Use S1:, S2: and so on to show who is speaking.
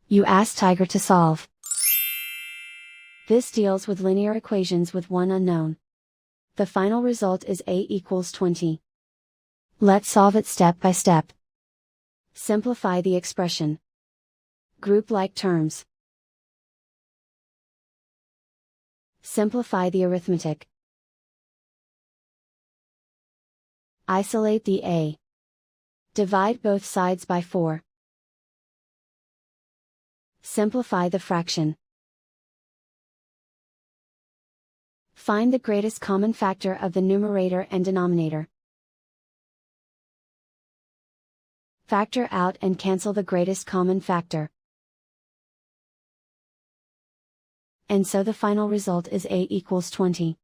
S1: You ask Tiger to solve. This deals with linear equations with one unknown. The final result is a equals 20. Let's solve it step by step. Simplify the expression. Group like terms. Simplify the arithmetic. Isolate the a. Divide both sides by 4. Simplify the fraction. Find the greatest common factor of the numerator and denominator. Factor out and cancel the greatest common factor. And so the final result is a equals 20.